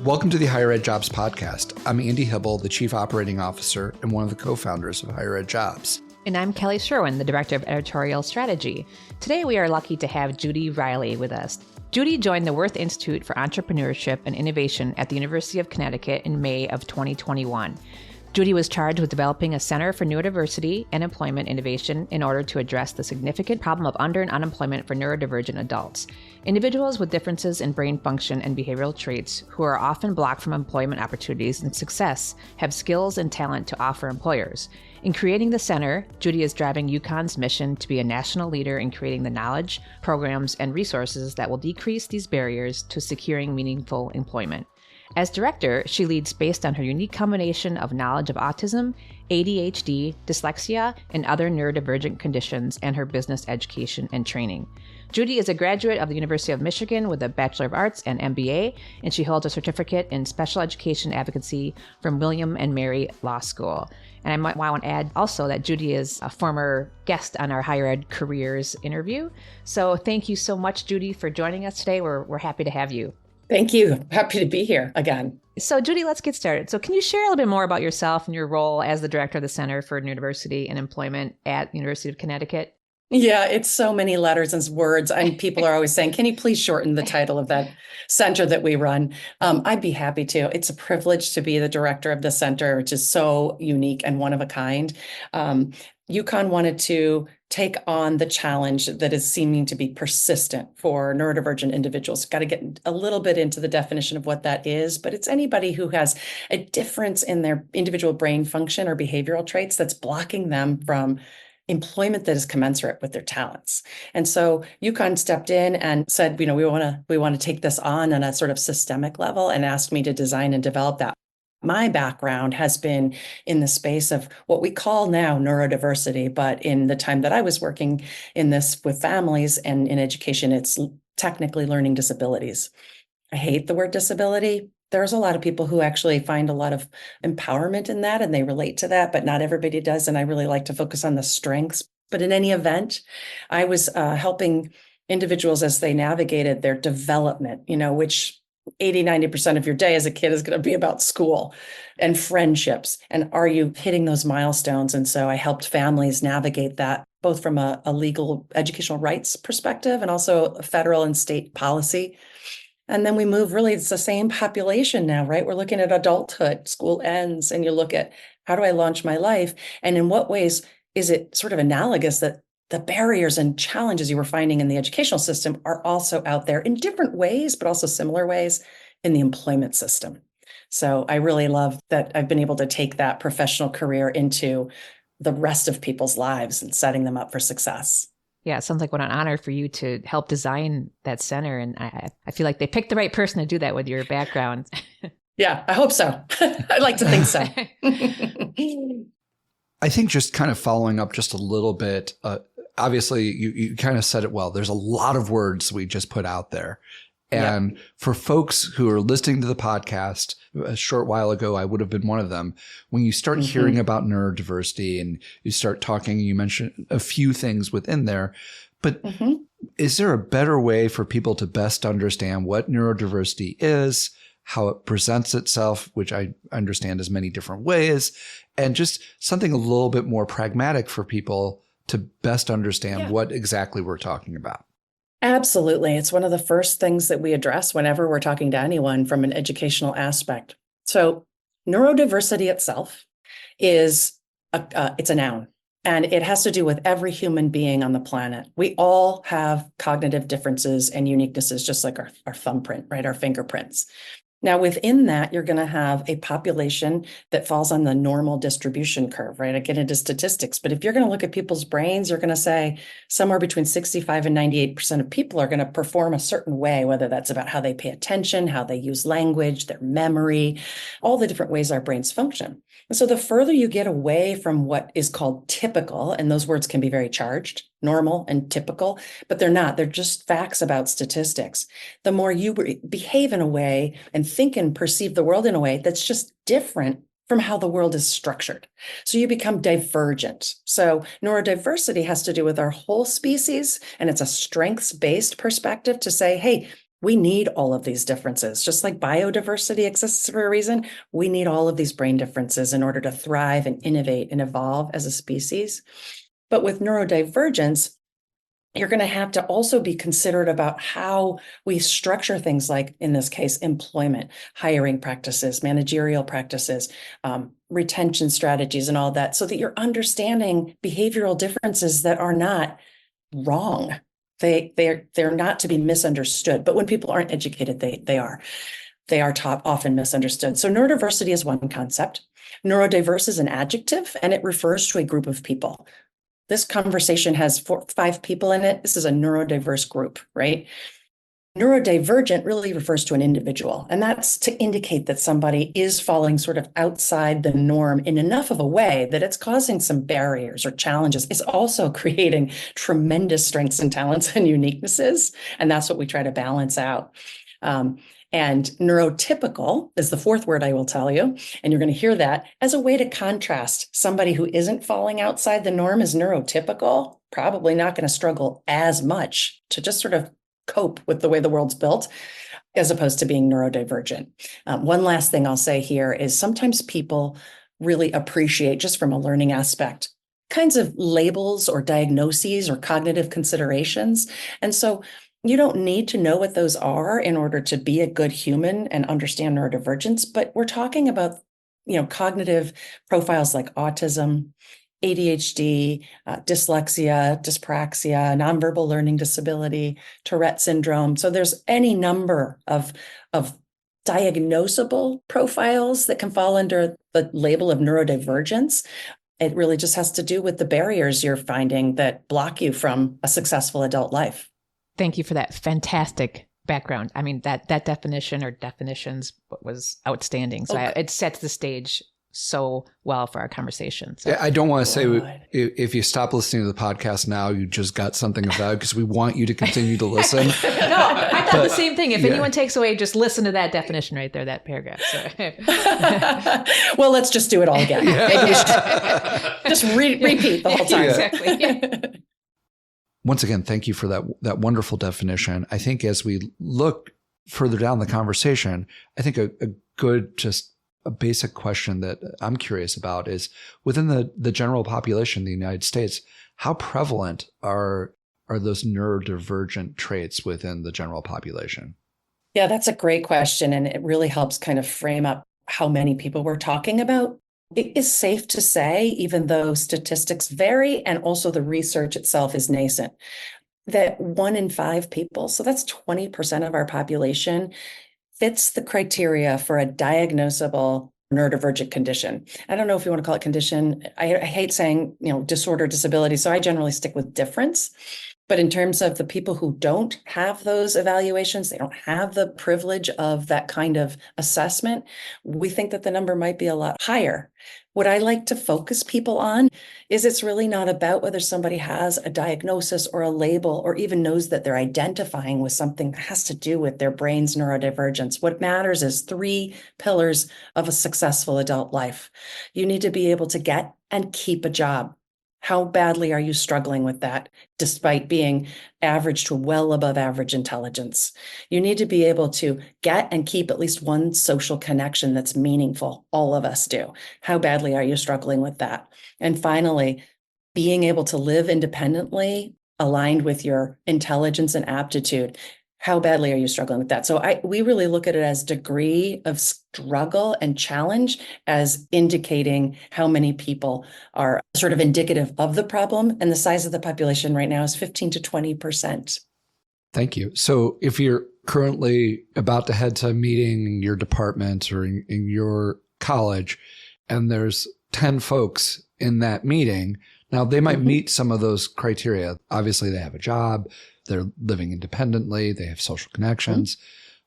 Welcome to the HigherEdJobs Podcast. I'm Andy Hibble, the Chief Operating Officer and one of the co-founders of HigherEdJobs. And I'm Kelly Sherwin, the Director of Editorial Strategy. Today, we are lucky to have Judy Reilly with us. Judy joined the Worth Institute for Entrepreneurship and Innovation at the University of Connecticut in May of 2021. Judy was charged with developing a Center for Neurodiversity and Employment Innovation in order to address the significant problem of under- and unemployment for neurodivergent adults. Individuals with differences in brain function and behavioral traits who are often blocked from employment opportunities and success have skills and talent to offer employers. In creating the center, Judy is driving UConn's mission to be a national leader in creating the knowledge, programs, and resources that will decrease these barriers to securing meaningful employment. As director, she leads based on her unique combination of knowledge of autism, ADHD, dyslexia, and other neurodivergent conditions, and her business education and training. Judy is a graduate of the University of Michigan with a Bachelor of Arts and MBA, and she holds a certificate in special education advocacy from William and Mary Law School. And I might want to add also that Judy is a former guest on our Higher Ed Careers interview. So thank you so much, Judy, for joining us today. We're happy to have you. Thank you. Happy to be here again. So Judy, let's get started. So can you share a little bit more about yourself and your role as the director of the Center for Neurodiversity and Employment at the University of Connecticut? Yeah, it's so many letters and words. And people are always saying, can you please shorten the title of that center that we run? I'd be happy to. It's a privilege to be the director of the center, which is so unique and one of a kind. UConn wanted to take on the challenge that is seeming to be persistent for neurodivergent individuals. Got to get a little bit into the definition of what that is, but it's anybody who has a difference in their individual brain function or behavioral traits that's blocking them from employment that is commensurate with their talents. And so UConn stepped in and said, we want to take this on a sort of systemic level and asked me to design and develop that. My background has been in the space of what we call now neurodiversity, but in the time that I was working in this with families and in education, it's technically learning disabilities. I hate the word disability. There's a lot of people who actually find a lot of empowerment in that and they relate to that, but not everybody does. And I really like to focus on the strengths. But in any event, I was helping individuals as they navigated their development, which 80-90% of your day as a kid is going to be about school and friendships. And are you hitting those milestones? And so I helped families navigate that, both from a legal educational rights perspective and also federal and state policy. And then we move really, it's the same population now, right? We're looking at adulthood, school ends, and you look at how do I launch my life? And in what ways is it sort of analogous that the barriers and challenges you were finding in the educational system are also out there in different ways, but also similar ways in the employment system. So I really love that I've been able to take that professional career into the rest of people's lives and setting them up for success. Yeah, it sounds like what an honor for you to help design that center. And I feel like they picked the right person to do that with your background. Yeah, I hope so. I'd like to think so. I think just kind of following up just a little bit, obviously you kind of said it well. There's a lot of words we just put out there. And for folks who are listening to the podcast, a short while ago, I would have been one of them. When you start hearing about neurodiversity and you start talking, you mentioned a few things within there, but is there a better way for people to best understand what neurodiversity is, how it presents itself, which I understand as many different ways, and just something a little bit more pragmatic for people to best understand what exactly we're talking about? Absolutely. It's one of the first things that we address whenever we're talking to anyone from an educational aspect. So neurodiversity itself is it's a noun, and it has to do with every human being on the planet. We all have cognitive differences and uniquenesses, just like our thumbprint, right? Our fingerprints. Now, within that, you're going to have a population that falls on the normal distribution curve, right? I get into statistics, but if you're going to look at people's brains, you're going to say somewhere between 65 and 98% of people are going to perform a certain way, whether that's about how they pay attention, how they use language, their memory, all the different ways our brains function. And so the further you get away from what is called typical, and those words can be very charged, normal and typical, but they're not. They're just facts about statistics. The more you behave in a way and think and perceive the world in a way that's just different from how the world is structured. So you become divergent. So neurodiversity has to do with our whole species, and it's a strengths-based perspective to say, hey, We need all of these differences. Just like biodiversity exists for a reason, we need all of these brain differences in order to thrive and innovate and evolve as a species. But with neurodivergence, you're going to have to also be considerate about how we structure things like, in this case, employment, hiring practices, managerial practices, retention strategies, and all that, so that you're understanding behavioral differences that are not wrong. They're not to be misunderstood. But when people aren't educated, they are. They are often misunderstood. So neurodiversity is one concept. Neurodiverse is an adjective, and it refers to a group of people. This conversation has 5 people in it. This is a neurodiverse group, right? Neurodivergent really refers to an individual, and that's to indicate that somebody is falling sort of outside the norm in enough of a way that it's causing some barriers or challenges. It's also creating tremendous strengths and talents and uniquenesses, and that's what we try to balance out. And neurotypical is the 4th word I will tell you, and you're going to hear that as a way to contrast. Somebody who isn't falling outside the norm is neurotypical, probably not going to struggle as much to just sort of cope with the way the world's built, as opposed to being neurodivergent. One last thing I'll say here is sometimes people really appreciate, just from a learning aspect, kinds of labels or diagnoses or cognitive considerations. And so you don't need to know what those are in order to be a good human and understand neurodivergence, but we're talking about, cognitive profiles like autism, ADHD, dyslexia, dyspraxia, nonverbal learning disability, Tourette syndrome. So there's any number of diagnosable profiles that can fall under the label of neurodivergence. It really just has to do with the barriers you're finding that block you from a successful adult life. Thank you for that fantastic background. I mean, that definition or definitions was outstanding. So it sets the stage so well for our conversation. So. I don't want to say if you stop listening to the podcast now, you just got something of value, because we want you to continue to listen. No, I thought the same thing. If anyone takes away, just listen to that definition right there, that paragraph. So. Well, let's just do it all again. Just repeat the whole time. Exactly. Yeah. Once again, thank you for that wonderful definition. I think as we look further down the conversation, I think a good, just a basic question that I'm curious about is, within the general population in the United States, how prevalent are those neurodivergent traits within the general population? Yeah, that's a great question. And it really helps kind of frame up how many people we're talking about. It is safe to say, even though statistics vary and also the research itself is nascent, that 1 in 5 people, so that's 20% of our population, fits the criteria for a diagnosable neurodivergent condition. I don't know if you want to call it condition. I hate saying, disorder, disability. So I generally stick with difference. But in terms of the people who don't have those evaluations, they don't have the privilege of that kind of assessment, we think that the number might be a lot higher. What I like to focus people on is it's really not about whether somebody has a diagnosis or a label or even knows that they're identifying with something that has to do with their brain's neurodivergence. What matters is 3 pillars of a successful adult life. You need to be able to get and keep a job. How badly are you struggling with that, despite being average to well above average intelligence? You need to be able to get and keep at least one social connection that's meaningful. All of us do. How badly are you struggling with that? And finally, being able to live independently, aligned with your intelligence and aptitude. How badly are you struggling with that? So we really look at it as degree of struggle and challenge as indicating how many people are sort of indicative of the problem. And the size of the population right now is 15 to 20%. Thank you. So if you're currently about to head to a meeting in your department or in your college, and there's 10 folks in that meeting, now they might meet some of those criteria. Obviously, they have a job. They're living independently. They have social connections.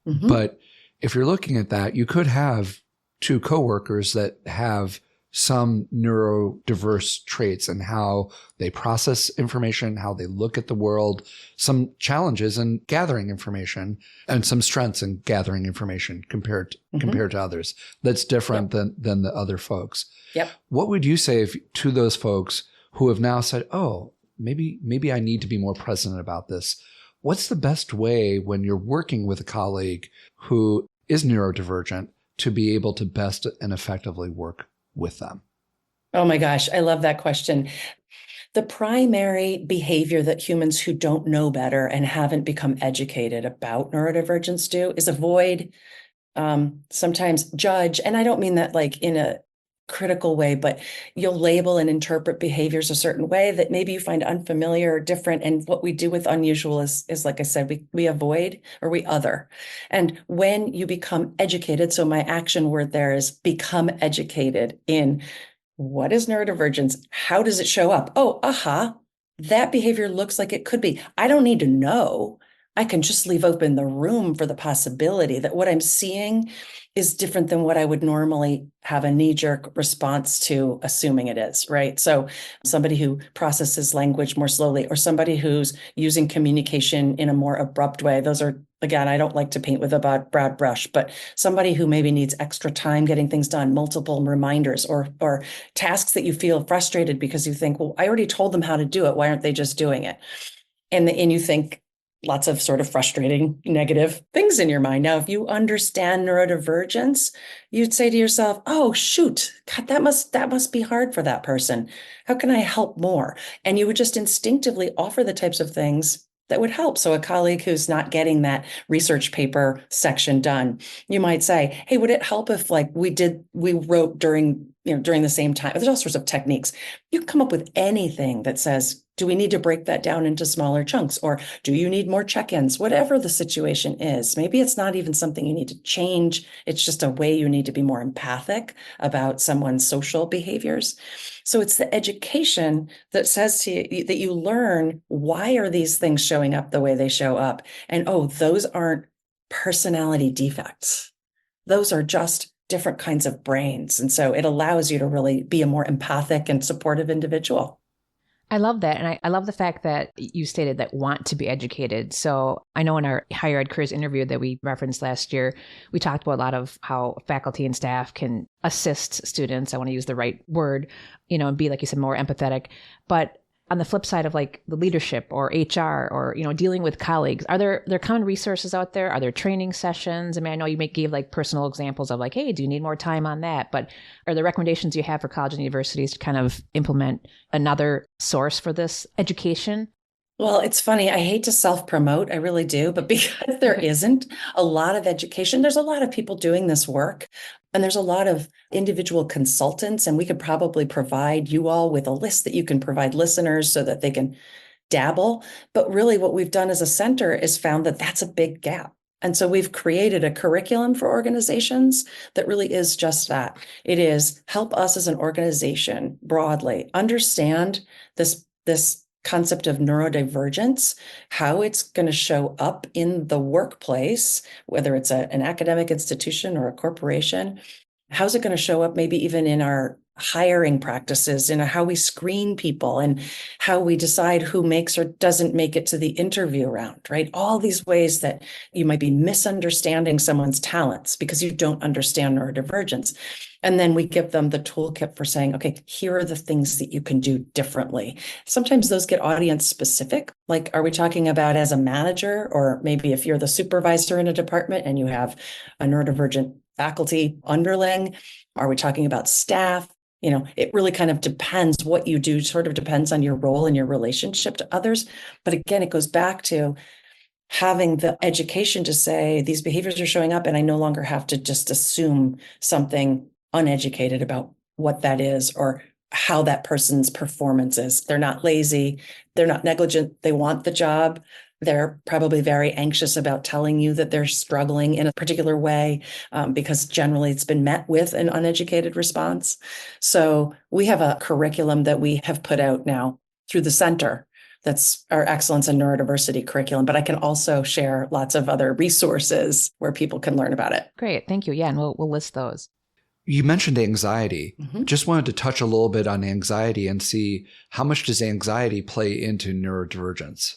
But if you're looking at that, you could have 2 coworkers that have some neurodiverse traits in how they process information, how they look at the world, some challenges in gathering information, and some strengths in gathering information compared to others. That's different than the other folks. What would you say to those folks who have now said, oh, maybe I need to be more present about this? what's the best way when you're working with a colleague who is neurodivergent to be able to best and effectively work with them? Oh my gosh, I love that question. The primary behavior that humans who don't know better and haven't become educated about neurodivergence do is avoid, sometimes judge. And I don't mean that like in a critical way, but you'll label and interpret behaviors a certain way that maybe you find unfamiliar or different. And what we do with unusual is like I said, we avoid or we other. And when you become educated, so my action word there is become educated in what is neurodivergence? How does it show up? Oh, that behavior looks like it could be. I don't need to know. I can just leave open the room for the possibility that what I'm seeing is different than what I would normally have a knee-jerk response to assuming it is, right? So somebody who processes language more slowly, or somebody who's using communication in a more abrupt way. Those are, again, I don't like to paint with a broad brush, but somebody who maybe needs extra time getting things done, multiple reminders, or tasks that you feel frustrated because you think, well, I already told them how to do it. Why aren't they just doing it? And you think lots of sort of frustrating negative things in your mind. Now, if you understand neurodivergence, you'd say to yourself, oh, shoot, God, that must be hard for that person. How can I help more? And you would just instinctively offer the types of things that would help. So a colleague who's not getting that research paper section done, you might say, hey, would it help if like we wrote during the same time? There's all sorts of techniques. You can come up with anything that says, do we need to break that down into smaller chunks? Or do you need more check-ins? Whatever the situation is, maybe it's not even something you need to change. It's just a way you need to be more empathic about someone's social behaviors. So it's the education that says to you that you learn, why are these things showing up the way they show up? And oh, those aren't personality defects. Those are just different kinds of brains. And so it allows you to really be a more empathic and supportive individual. I love that. And I love the fact that you stated that want to be educated. So I know in our Higher Ed Careers interview that we referenced last year, we talked about a lot of how faculty and staff can assist students. I want to use the right word, and be, like you said, more empathetic. But on the flip side of like the leadership or HR or, dealing with colleagues, are there common resources out there? Are there training sessions? I mean, I know you gave like personal examples of like, hey, do you need more time on that? But are there recommendations you have for college and universities to kind of implement another source for this education? Well, it's funny. I hate to self-promote. I really do. But because there isn't a lot of education, there's a lot of people doing this work. And there's a lot of individual consultants. And we could probably provide you all with a list that you can provide listeners so that they can dabble. But really what we've done as a center is found that that's a big gap. And so we've created a curriculum for organizations that really is just that. It is help us as an organization broadly understand this concept of neurodivergence, how it's going to show up in the workplace, whether it's an academic institution or a corporation. How's it going to show up maybe even in our hiring practices, in how we screen people and how we decide who makes or doesn't make it to the interview round, right? All these ways that you might be misunderstanding someone's talents because you don't understand neurodivergence. And then we give them the toolkit for saying, okay, here are the things that you can do differently. Sometimes those get audience specific. Like, are we talking about as a manager, or maybe if you're the supervisor in a department and you have a neurodivergent faculty underling? Are we talking about staff? It really kind of depends what you do, sort of depends on your role and your relationship to others. But again, it goes back to having the education to say these behaviors are showing up, and I no longer have to just assume something uneducated about what that is or how that person's performance is. They're not lazy. They're not negligent. They want the job. They're probably very anxious about telling you that they're struggling in a particular way because generally it's been met with an uneducated response. So we have a curriculum that we have put out now through the center. That's our Excellence in Neurodiversity curriculum, but I can also share lots of other resources where people can learn about it. Great. Thank you. Yeah. And we'll list those. You mentioned anxiety. Mm-hmm. Just wanted to touch a little bit on anxiety and see how much does anxiety play into neurodivergence?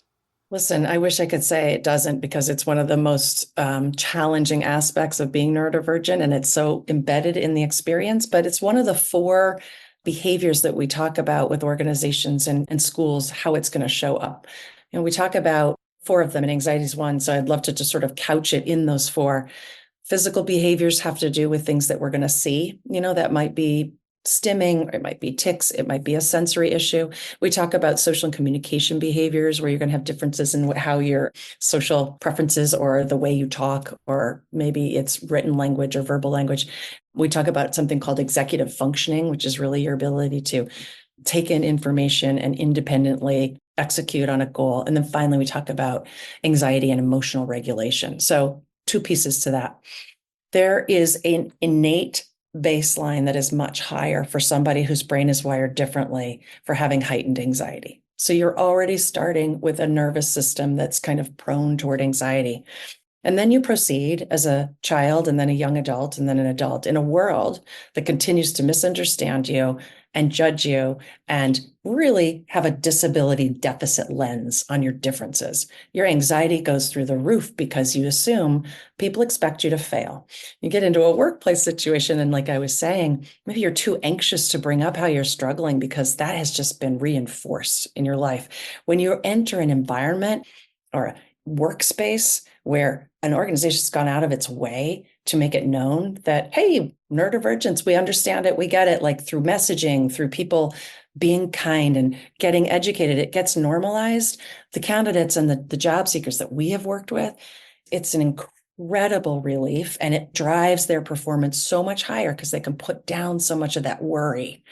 Listen, I wish I could say it doesn't, because it's one of the most challenging aspects of being neurodivergent, and it's so embedded in the experience. But it's one of the 4 behaviors that we talk about with organizations and schools, how it's going to show up. We talk about 4 of them, and anxiety is one. So I'd love to just sort of couch it in those 4. Physical behaviors have to do with things that we're going to see, that might be stimming, or it might be tics, it might be a sensory issue. We talk about social and communication behaviors where you're going to have differences in how your social preferences or the way you talk, or maybe it's written language or verbal language. We talk about something called executive functioning, which is really your ability to take in information and independently execute on a goal. And then finally, we talk about anxiety and emotional regulation. So 2 pieces to that. There is an innate baseline that is much higher for somebody whose brain is wired differently for having heightened anxiety. So you're already starting with a nervous system that's kind of prone toward anxiety. And then you proceed as a child and then a young adult and then an adult in a world that continues to misunderstand you and judge you and really have a disability deficit lens on your differences. Your anxiety goes through the roof because you assume people expect you to fail. You get into a workplace situation, and like I was saying, maybe you're too anxious to bring up how you're struggling because that has just been reinforced in your life. When you enter an environment or a workspace where an organization's gone out of its way to make it known that, hey, neurodivergence, we understand it, we get it, like through messaging, through people being kind and getting educated, it gets normalized. The candidates and the job seekers that we have worked with, it's an incredible relief, and it drives their performance so much higher because they can put down so much of that worry.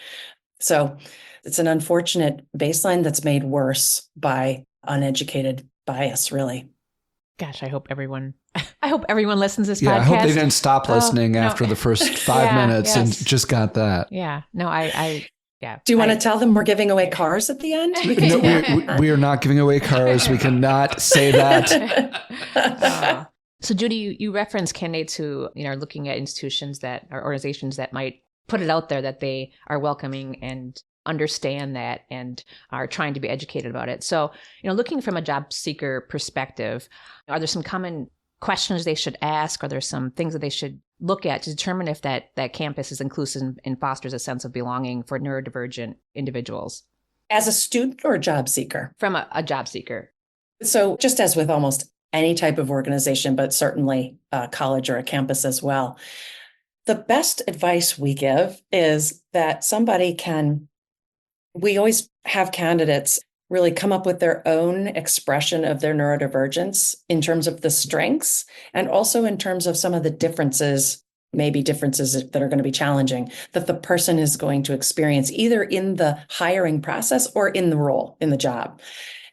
So it's an unfortunate baseline that's made worse by uneducated bias, really. Gosh, I hope everyone listens to this podcast. I hope they didn't stop listening after the first 5 minutes and just got that. Yeah. No, yeah. Do you want to tell them we're giving away cars at the end? No, we are not giving away cars. We cannot say that. So Judy, you referenced candidates who are looking at institutions that are organizations that might put it out there that they are welcoming and understand that and are trying to be educated about it. So, looking from a job seeker perspective, are there some common questions they should ask? Are there some things that they should look at to determine if that campus is inclusive and fosters a sense of belonging for neurodivergent individuals? As a student or a job seeker? From a job seeker. So just as with almost any type of organization, but certainly a college or a campus as well, the best advice we give is that we always have candidates really come up with their own expression of their neurodivergence in terms of the strengths and also in terms of some of the differences, maybe differences that are going to be challenging, that the person is going to experience either in the hiring process or in the role, in the job.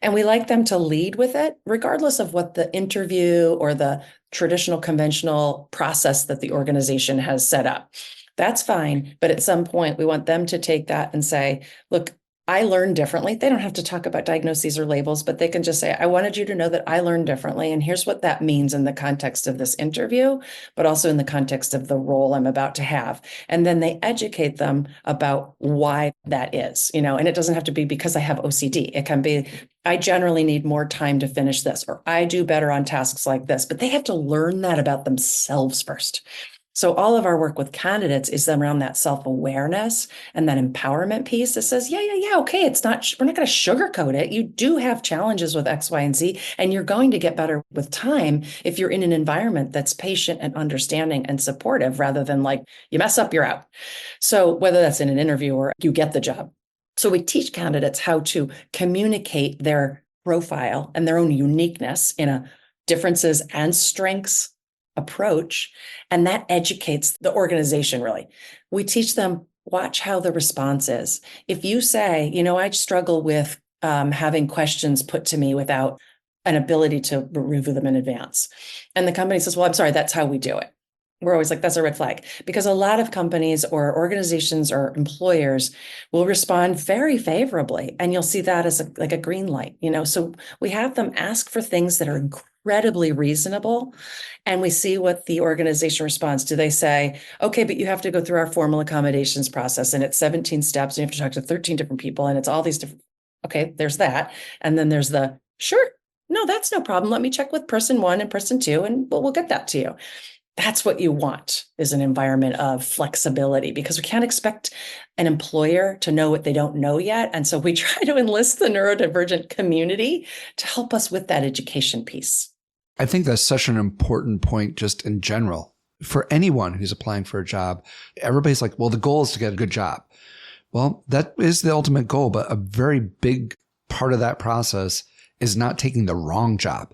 And we like them to lead with it, regardless of what the interview or the traditional conventional process that the organization has set up. That's fine. But at some point, we want them to take that and say, look, I learn differently. They don't have to talk about diagnoses or labels, but they can just say, I wanted you to know that I learned differently. And here's what that means in the context of this interview, but also in the context of the role I'm about to have. And then they educate them about why that is, and it doesn't have to be because I have OCD. It can be, I generally need more time to finish this, or I do better on tasks like this, but they have to learn that about themselves first. So all of our work with candidates is around that self-awareness and that empowerment piece that says, yeah, okay, we're not going to sugarcoat it. You do have challenges with X, Y, and Z, and you're going to get better with time if you're in an environment that's patient and understanding and supportive rather than like, you mess up, you're out. So whether that's in an interview or you get the job. So we teach candidates how to communicate their profile and their own uniqueness in a differences and strengths approach, and that educates the organization, really. We teach them, watch how the response is. If you say, I struggle with having questions put to me without an ability to review them in advance. And the company says, well, I'm sorry, that's how we do it. We're always like, that's a red flag, because a lot of companies or organizations or employers will respond very favorably. And you'll see that as like a green light, so we have them ask for things that are incredibly reasonable. And we see what the organization responds. Do they say, okay, but you have to go through our formal accommodations process and it's 17 steps and you have to talk to 13 different people and it's all these different, okay, there's that. And then there's sure, no, that's no problem. Let me check with person 1 and person 2 and we'll get that to you. That's what you want, is an environment of flexibility, because we can't expect an employer to know what they don't know yet. And so we try to enlist the neurodivergent community to help us with that education piece. I think that's such an important point just in general. For anyone who's applying for a job, everybody's like, well, the goal is to get a good job. Well, that is the ultimate goal, but a very big part of that process is not taking the wrong job.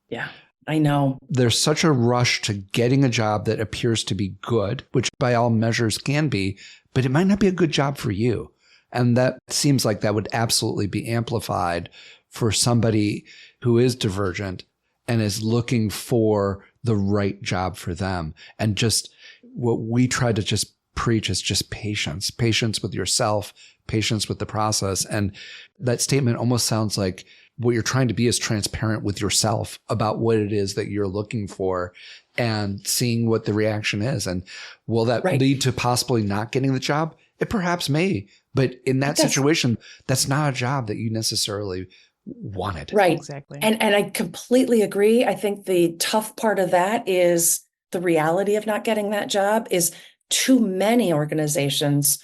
Yeah, I know. There's such a rush to getting a job that appears to be good, which by all measures can be, but it might not be a good job for you. And that seems like that would absolutely be amplified for somebody who is divergent and is looking for the right job for them. And just what we try to just preach is just patience with yourself, patience with the process. And that statement almost sounds like what you're trying to be is transparent with yourself about what it is that you're looking for and seeing what the reaction is. And will that lead to possibly not getting the job? It perhaps may, but in that situation, that's not a job that you necessarily wanted. Right. Exactly. And I completely agree. I think the tough part of that is the reality of not getting that job is too many organizations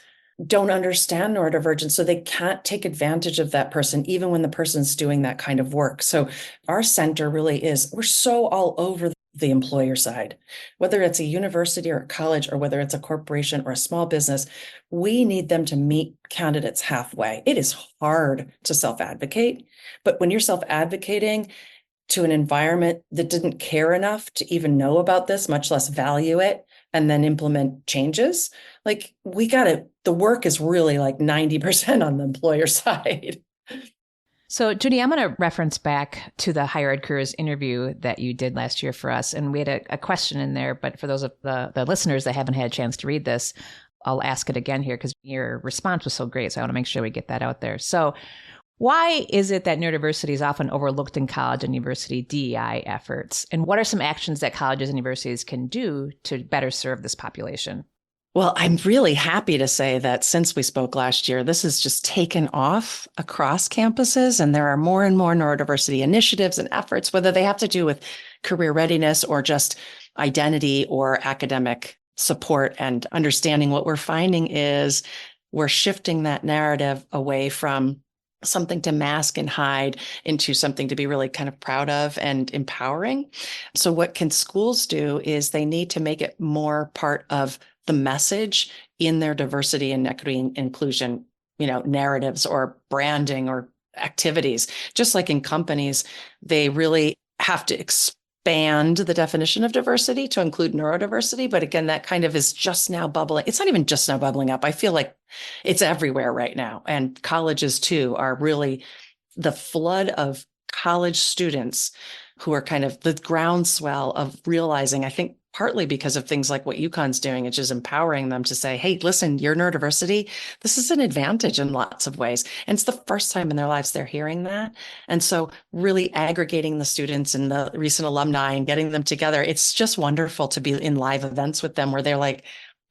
don't understand neurodivergence, so they can't take advantage of that person, even when the person's doing that kind of work. So our center really is, we're so all over the employer side, whether it's a university or a college, or whether it's a corporation or a small business, we need them to meet candidates halfway. It is hard to self-advocate, but when you're self-advocating to an environment that didn't care enough to even know about this, much less value it, and then implement changes, like the work is really like 90% on the employer side. So, Judy, I'm going to reference back to the Higher Ed Careers interview that you did last year for us. And we had a question in there, but for those of the listeners that haven't had a chance to read this, I'll ask it again here because your response was so great. So I want to make sure we get that out there. So why is it that neurodiversity is often overlooked in college and university DEI efforts? And what are some actions that colleges and universities can do to better serve this population? Well, I'm really happy to say that since we spoke last year, this has just taken off across campuses, and there are more and more neurodiversity initiatives and efforts, whether they have to do with career readiness or just identity or academic support and understanding. What we're finding is we're shifting that narrative away from something to mask and hide into something to be really kind of proud of and empowering. So what can schools do is they need to make it more part of the message in their diversity and equity and inclusion, narratives or branding or activities. Just like in companies, they really have to expand the definition of diversity to include neurodiversity. But again, that kind of is just now bubbling. It's not even just now bubbling up. I feel like it's everywhere right now. And colleges too are really the flood of college students who are kind of the groundswell of realizing, I think, partly because of things like what UConn's doing, which is empowering them to say, hey, listen, your neurodiversity, this is an advantage in lots of ways. And it's the first time in their lives they're hearing that. And so really aggregating the students and the recent alumni and getting them together, it's just wonderful to be in live events with them where they're like,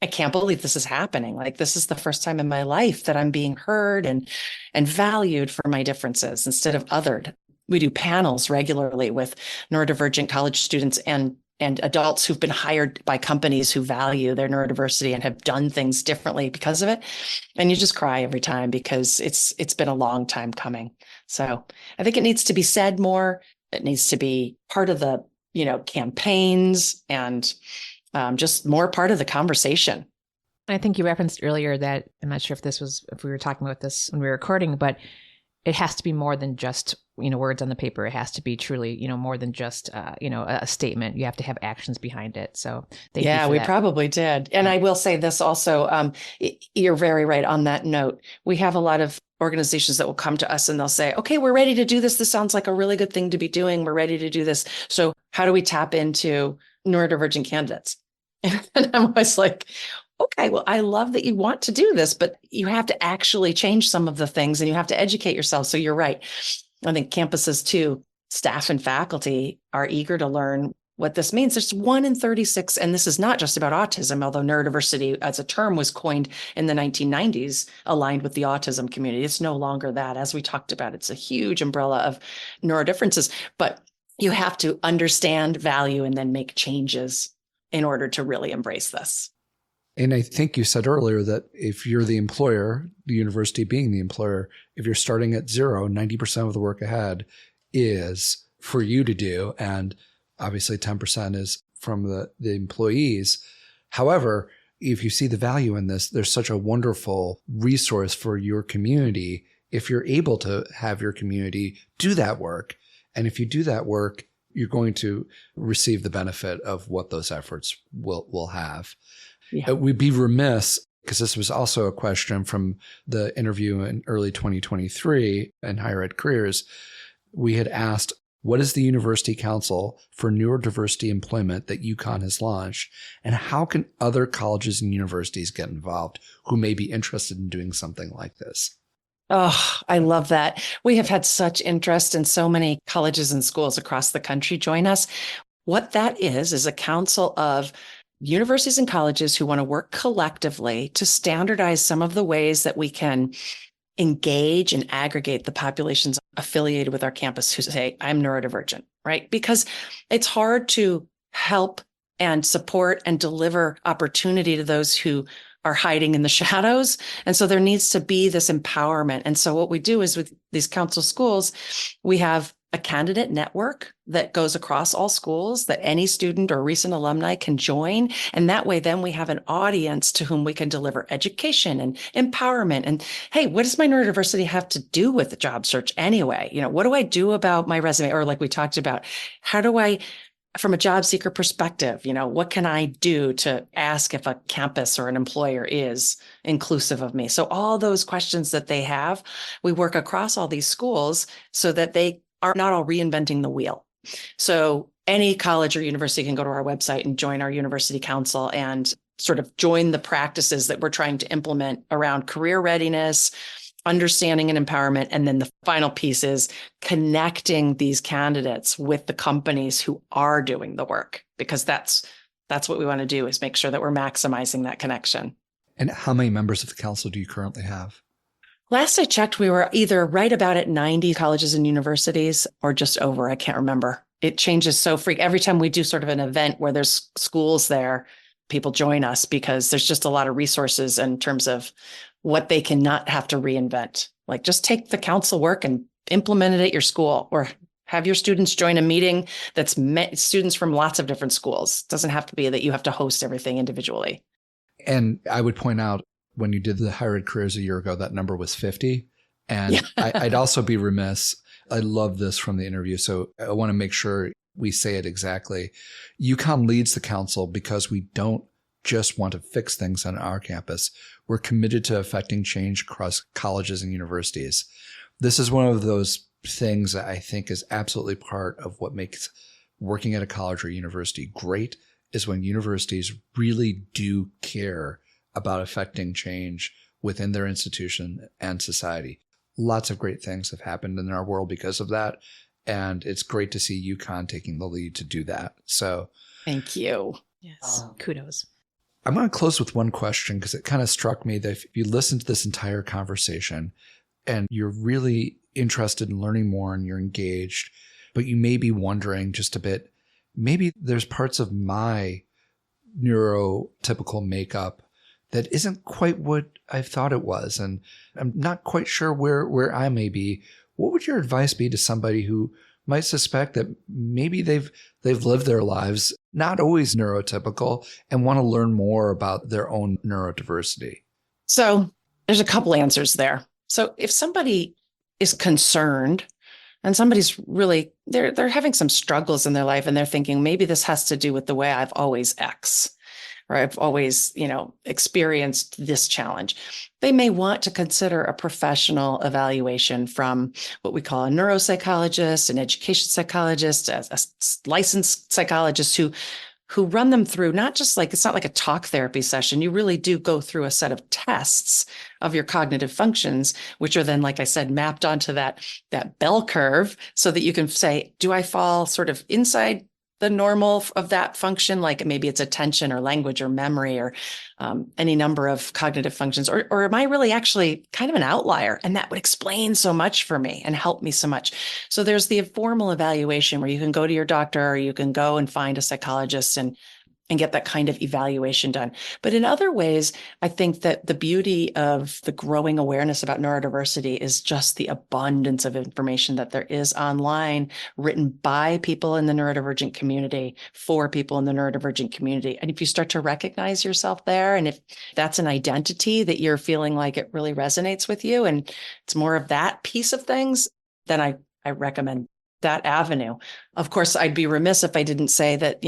I can't believe this is happening. Like, this is the first time in my life that I'm being heard and valued for my differences instead of othered. We do panels regularly with neurodivergent college students and adults who've been hired by companies who value their neurodiversity and have done things differently because of it. And you just cry every time because it's been a long time coming. So I think it needs to be said more. It needs to be part of the, campaigns and just more part of the conversation. I think you referenced earlier that, I'm not sure if we were talking about this when we were recording, but it has to be more than just, words on the paper. It has to be truly, more than just, a statement. You have to have actions behind it. So thank you for we that. probably did. And I will say this also, you're very right on that note. We have a lot of organizations that will come to us and they'll say, okay, we're ready to do this. This sounds like a really good thing to be doing. We're ready to do this. So how do we tap into neurodivergent candidates? And I'm always like, okay, well, I love that you want to do this, but you have to actually change some of the things and you have to educate yourself. So you're right. I think campuses too, staff and faculty are eager to learn what this means. There's 1 in 36, and this is not just about autism, although neurodiversity as a term was coined in the 1990s, aligned with the autism community. It's no longer that. As we talked about, it's a huge umbrella of neurodifferences, but you have to understand, value, and then make changes in order to really embrace this. And I think you said earlier that if you're the employer, the university being the employer, if you're starting at zero, 90% of the work ahead is for you to do. And obviously 10% is from the employees. However, if you see the value in this, there's such a wonderful resource for your community if you're able to have your community do that work. And if you do that work, you're going to receive the benefit of what those efforts will have. Yeah. We'd be remiss, because this was also a question from the interview in early 2023 in Higher Ed Careers. We had asked, what is the University Council for Neurodiversity Employment that UConn has launched? And how can other colleges and universities get involved who may be interested in doing something like this? Oh, I love that. We have had such interest, and so many colleges and schools across the country join us. What that is a council of universities and colleges who want to work collectively to standardize some of the ways that we can engage and aggregate the populations affiliated with our campus who say, I'm neurodivergent, right? Because it's hard to help and support and deliver opportunity to those who are hiding in the shadows. And so there needs to be this empowerment. And so what we do is with these council schools, we have a candidate network that goes across all schools that any student or recent alumni can join. And that way, then we have an audience to whom we can deliver education and empowerment. And hey, what does my neurodiversity have to do with the job search anyway? What do I do about my resume? Or like we talked about, how do I, from a job seeker perspective, what can I do to ask if a campus or an employer is inclusive of me? So all those questions that they have, we work across all these schools so that they are not all reinventing the wheel. So any college or university can go to our website and join our university council and sort of join the practices that we're trying to implement around career readiness, understanding and empowerment. And then the final piece is connecting these candidates with the companies who are doing the work, because that's what we want to do, is make sure that we're maximizing that connection. And how many members of the council do you currently have? Last I checked, we were either right about at 90 colleges and universities or just over. I can't remember. It changes so frequently. Every time we do sort of an event where there's schools there, people join us because there's just a lot of resources in terms of what they cannot have to reinvent. Like, just take the council work and implement it at your school, or have your students join a meeting that's met students from lots of different schools. It doesn't have to be that you have to host everything individually. And I would point out, when you did the Higher Ed Careers a year ago, that number was 50. And I'd also be remiss. I love this from the interview, so I want to make sure we say it exactly. UConn leads the council because we don't just want to fix things on our campus. We're committed to affecting change across colleges and universities. This is one of those things that I think is absolutely part of what makes working at a college or university great, is when universities really do care about affecting change within their institution and society. Lots of great things have happened in our world because of that. And it's great to see UConn taking the lead to do that. So thank you. Yes. Kudos. I'm going to close with one question, because it kind of struck me that if you listen to this entire conversation and you're really interested in learning more and you're engaged, but you may be wondering just a bit, maybe there's parts of my neurotypical makeup that isn't quite what I thought it was, and I'm not quite sure where I may be. What would your advice be to somebody who might suspect that maybe they've lived their lives not always neurotypical and want to learn more about their own neurodiversity? So there's a couple answers there. So if somebody is concerned and somebody's really, they're having some struggles in their life and they're thinking, maybe this has to do with the way I've always X, or I've always, experienced this challenge, they may want to consider a professional evaluation from what we call a neuropsychologist, an education psychologist, a licensed psychologist who run them through, not just like, it's not like a talk therapy session. You really do go through a set of tests of your cognitive functions, which are then, like I said, mapped onto that bell curve so that you can say, do I fall sort of inside the normal of that function? Like maybe it's attention or language or memory or any number of cognitive functions, or am I really actually kind of an outlier? And that would explain so much for me and help me so much. So there's the formal evaluation where you can go to your doctor or you can go and find a psychologist and and get that kind of evaluation done. But in other ways, I think that the beauty of the growing awareness about neurodiversity is just the abundance of information that there is online, written by people in the neurodivergent community, for people in the neurodivergent community. And if you start to recognize yourself there, and if that's an identity that you're feeling like it really resonates with you, and it's more of that piece of things, then I recommend that avenue. Of course, I'd be remiss if I didn't say that,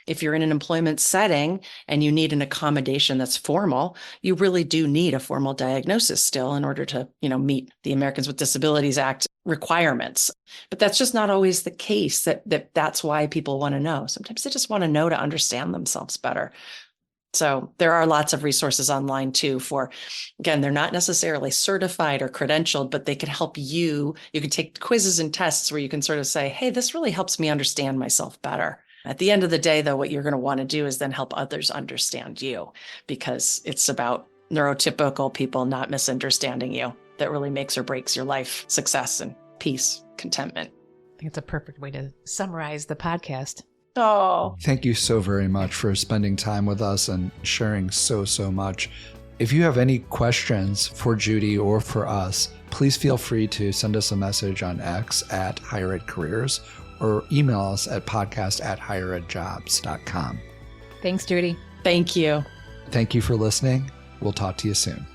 if you're in an employment setting and you need an accommodation that's formal, you really do need a formal diagnosis still in order to, meet the Americans with Disabilities Act requirements. But that's just not always the case. That's why people want to know. Sometimes they just want to know to understand themselves better. So there are lots of resources online too again, they're not necessarily certified or credentialed, but they can help you. You can take quizzes and tests where you can sort of say, hey, this really helps me understand myself better. At the end of the day, though, what you're going to want to do is then help others understand you, because it's about neurotypical people not misunderstanding you that really makes or breaks your life success and peace, contentment. I think it's a perfect way to summarize the podcast. Oh, Thank you so very much for spending time with us and sharing so much. If you have any questions for Judy or for us, please feel free to send us a message on X at HigherEdCareers or email us at podcast@higheredjobs.com. Thanks, Judy. thank you. Thank you for listening. We'll talk to you soon.